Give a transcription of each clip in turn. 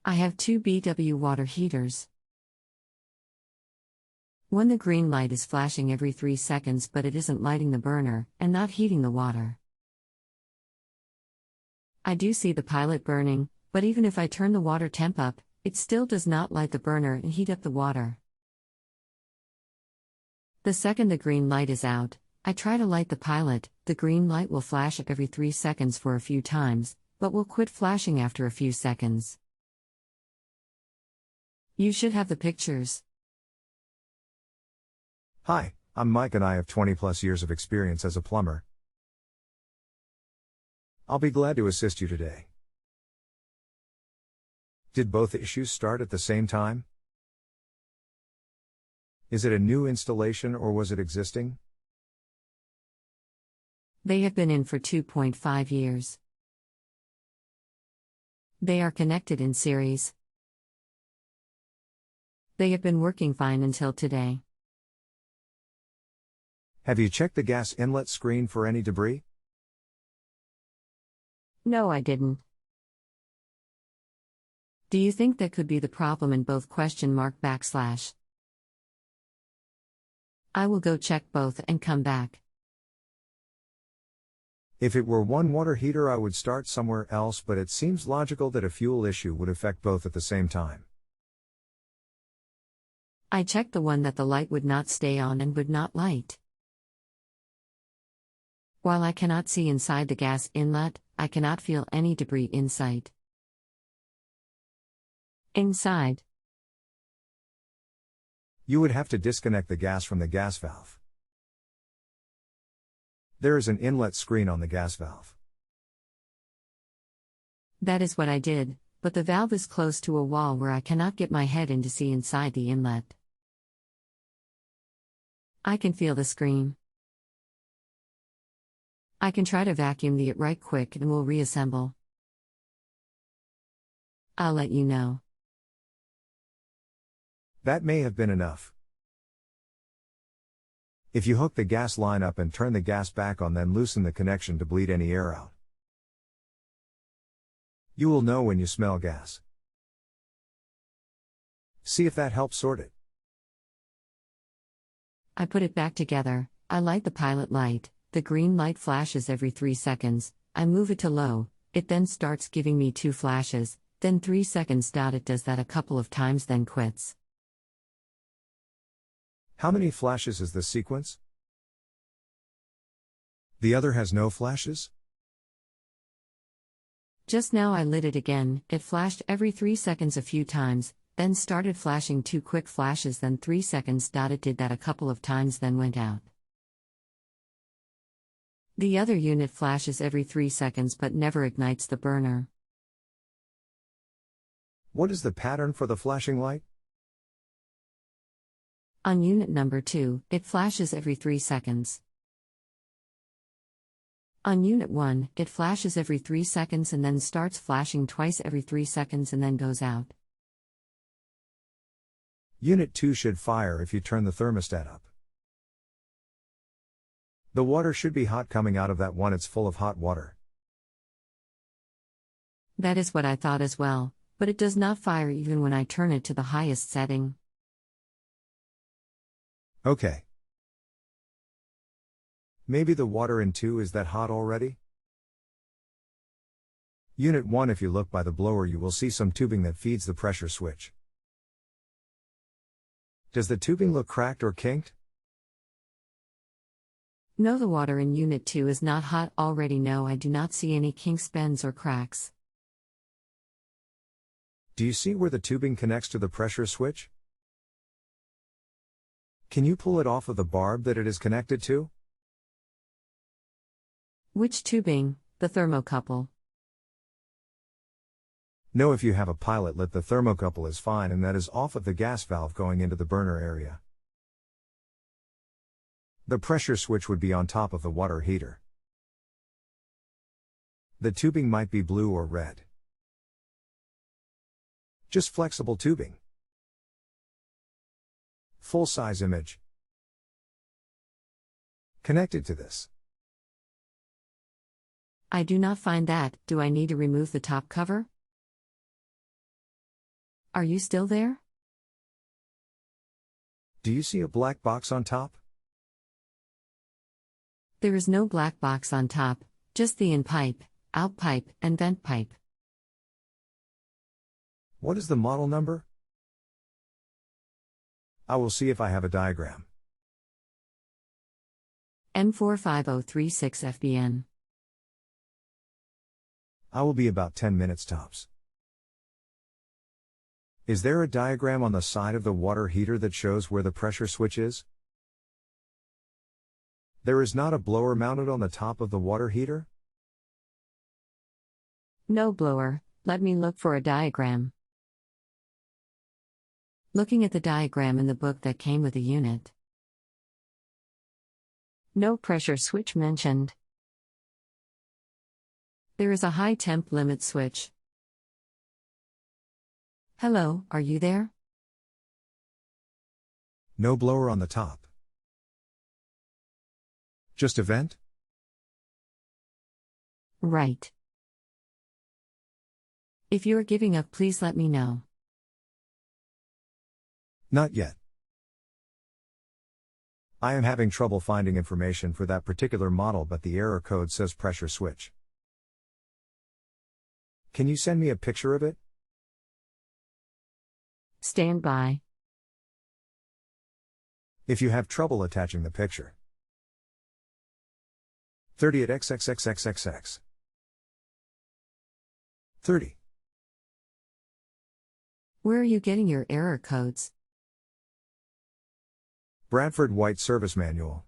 I have two BW water heaters. When the green light is flashing every 3 seconds but it isn't lighting the burner and not heating the water. I do see the pilot burning, but even if I turn the water temp up, it still does not light the burner and heat up the water. The second the green light is out, I try to light the pilot. The green light will flash every 3 seconds for a few times, but will quit flashing after a few seconds. You should have the pictures. Hi, I'm Mike and I have 20+ years of experience as a plumber. I'll be glad to assist you today. Did both issues start at the same time? Is it a new installation or was it existing? They have been in for 2.5 years. They are connected in series. They have been working fine until today. Have you checked the gas inlet screen for any debris? No, I didn't. Do you think that could be the problem in both ? I will go check both and come back. If it were one water heater, I would start somewhere else, but it seems logical that a fuel issue would affect both at the same time. I checked the one that the light would not stay on and would not light. While I cannot see inside the gas inlet, I cannot feel any debris inside. Inside. You would have to disconnect the gas from the gas valve. There is an inlet screen on the gas valve. That is what I did, but the valve is close to a wall where I cannot get my head in to see inside the inlet. I can feel the screen. I can try to vacuum it right quick and we'll reassemble. I'll let you know. That may have been enough. If you hook the gas line up and turn the gas back on, then loosen the connection to bleed any air out. You will know when you smell gas. See if that helps sort it. I put it back together. I light the pilot light. The green light flashes every 3 seconds. I move it to low. It then starts giving me 2 flashes, then 3 seconds. It does that a couple of times, then quits. How many flashes is this sequence? The other has no flashes? Just now I lit it again. It flashed every 3 seconds a few times, then started flashing 2 quick flashes, then 3 seconds. It did that a couple of times, then went out. The other unit flashes every 3 seconds but never ignites the burner. What is the pattern for the flashing light? On unit number 2, it flashes every 3 seconds. On unit 1, it flashes every 3 seconds and then starts flashing twice every 3 seconds and then goes out. Unit 2 should fire if you turn the thermostat up. The water should be hot coming out of that one. It's full of hot water. That is what I thought as well, but it does not fire even when I turn it to the highest setting. Okay. Maybe the water in 2 is that hot already? Unit 1, if you look by the blower, you will see some tubing that feeds the pressure switch. Does the tubing look cracked or kinked? No, the water in unit 2 is not hot already. No, I do not see any kinks, bends or cracks. Do you see where the tubing connects to the pressure switch? Can you pull it off of the barb that it is connected to? Which tubing? The thermocouple. No, if you have a pilot lit, the thermocouple is fine and that is off of the gas valve going into the burner area. The pressure switch would be on top of the water heater. The tubing might be blue or red. Just flexible tubing. Full-size image. Connected to this. I do not find that. Do I need to remove the top cover? Are you still there? Do you see a black box on top? There is no black box on top, just the in pipe, out pipe, and vent pipe. What is the model number? I will see if I have a diagram. M45036 I will be about 10 minutes tops. Is there a diagram on the side of the water heater that shows where the pressure switch is? There is not a blower mounted on the top of the water heater? No blower. Let me look for a diagram. Looking at the diagram in the book that came with the unit. No pressure switch mentioned. There is a high temp limit switch. Hello, are you there? No blower on the top. Just a vent? Right. If you are giving up, please let me know. Not yet. I am having trouble finding information for that particular model, but the error code says pressure switch. Can you send me a picture of it? Stand by. If you have trouble attaching the picture. 30 at XXXXXX. 30. Where are you getting your error codes? Bradford White Service Manual.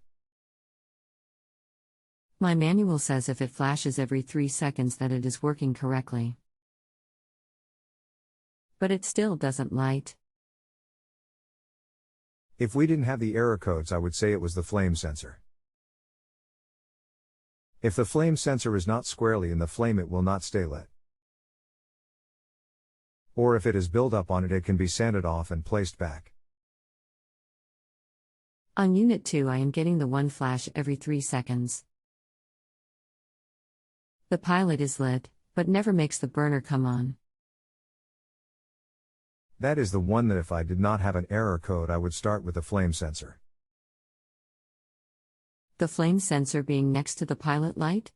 My manual says if it flashes every 3 seconds that it is working correctly. But it still doesn't light. If we didn't have the error codes, I would say it was the flame sensor. If the flame sensor is not squarely in the flame, it will not stay lit. Or if it is buildup on it, it can be sanded off and placed back. On Unit 2 I am getting the one flash every 3 seconds. The pilot is lit, but never makes the burner come on. That is the one that if I did not have an error code, I would start with the flame sensor. The flame sensor being next to the pilot light?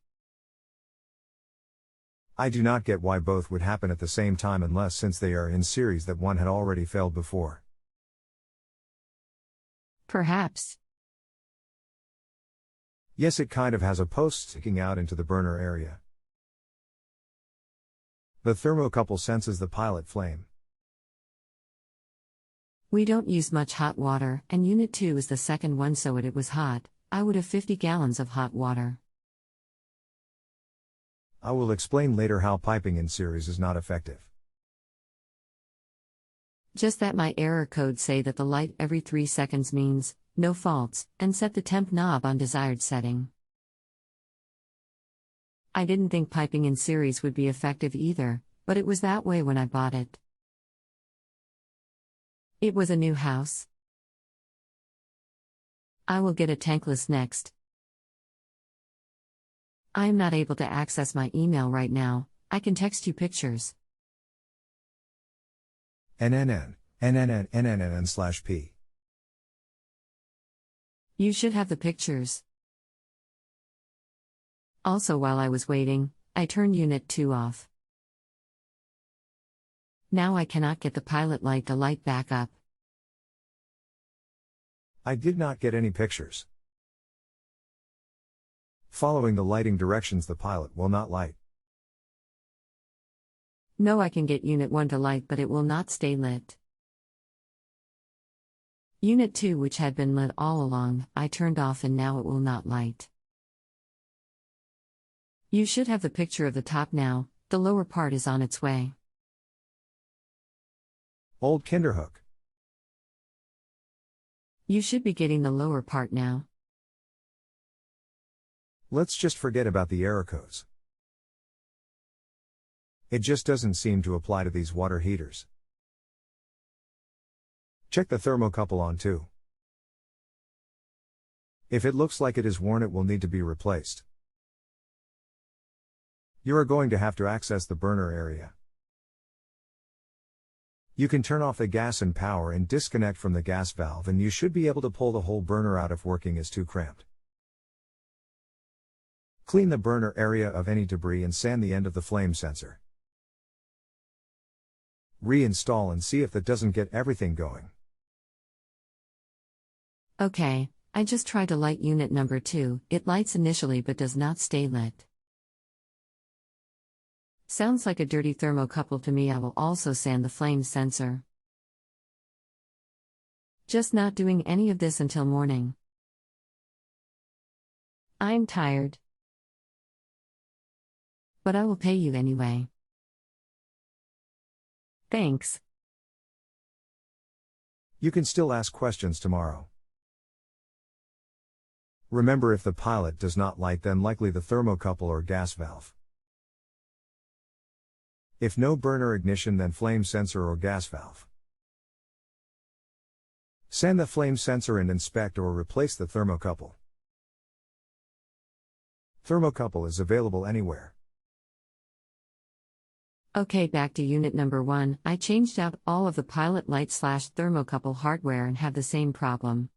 I do not get why both would happen at the same time unless since they are in series that one had already failed before. Perhaps. Yes, it kind of has a post sticking out into the burner area. The thermocouple senses the pilot flame. We don't use much hot water, and Unit 2 is the second one, so it was hot. I would have 50 gallons of hot water. I will explain later how piping in series is not effective. Just that my error codes say that the light every 3 seconds means no faults, and set the temp knob on desired setting. I didn't think piping in series would be effective either, but it was that way when I bought it. It was a new house. I will get a tankless next. I am not able to access my email right now. I can text you pictures. NNN/P. You should have the pictures. Also, while I was waiting, I turned Unit 2 off. Now I cannot get the pilot light to light back up. I did not get any pictures. Following the lighting directions, the pilot will not light. No, I can get Unit 1 to light, but it will not stay lit. Unit 2, which had been lit all along, I turned off and now it will not light. You should have the picture of the top now, the lower part is on its way. Old Kinderhook. You should be getting the lower part now. Let's just forget about the error codes. It just doesn't seem to apply to these water heaters. Check the thermocouple on too. If it looks like it is worn, it will need to be replaced. You are going to have to access the burner area. You can turn off the gas and power and disconnect from the gas valve, and you should be able to pull the whole burner out if working is too cramped. Clean the burner area of any debris and sand the end of the flame sensor. Reinstall and see if that doesn't get everything going. Okay, I just tried to light unit number 2, it lights initially but does not stay lit. Sounds like a dirty thermocouple to me. I will also sand the flame sensor. Just not doing any of this until morning. I'm tired. But I will pay you anyway. Thanks. You can still ask questions tomorrow. Remember, if the pilot does not light, then likely the thermocouple or gas valve. If no burner ignition, then flame sensor or gas valve. Sand the flame sensor and inspect or replace the thermocouple. Thermocouple is available anywhere. Okay, back to unit number 1. I changed out all of the pilot light / thermocouple hardware and have the same problem.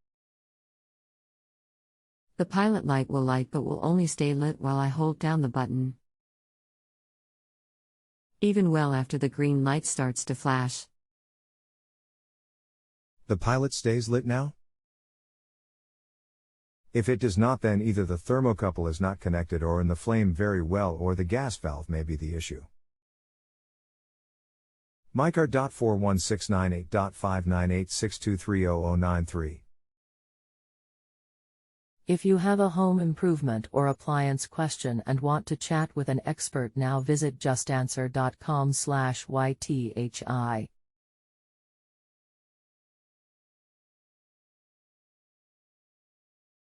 The pilot light will light but will only stay lit while I hold down the button. Even well after the green light starts to flash. The pilot stays lit now? If it does not, then either the thermocouple is not connected or in the flame very well, or the gas valve may be the issue. MyCar.41698.59862300093. If you have a home improvement or appliance question and want to chat with an expert now, visit JustAnswer.com/YTHI.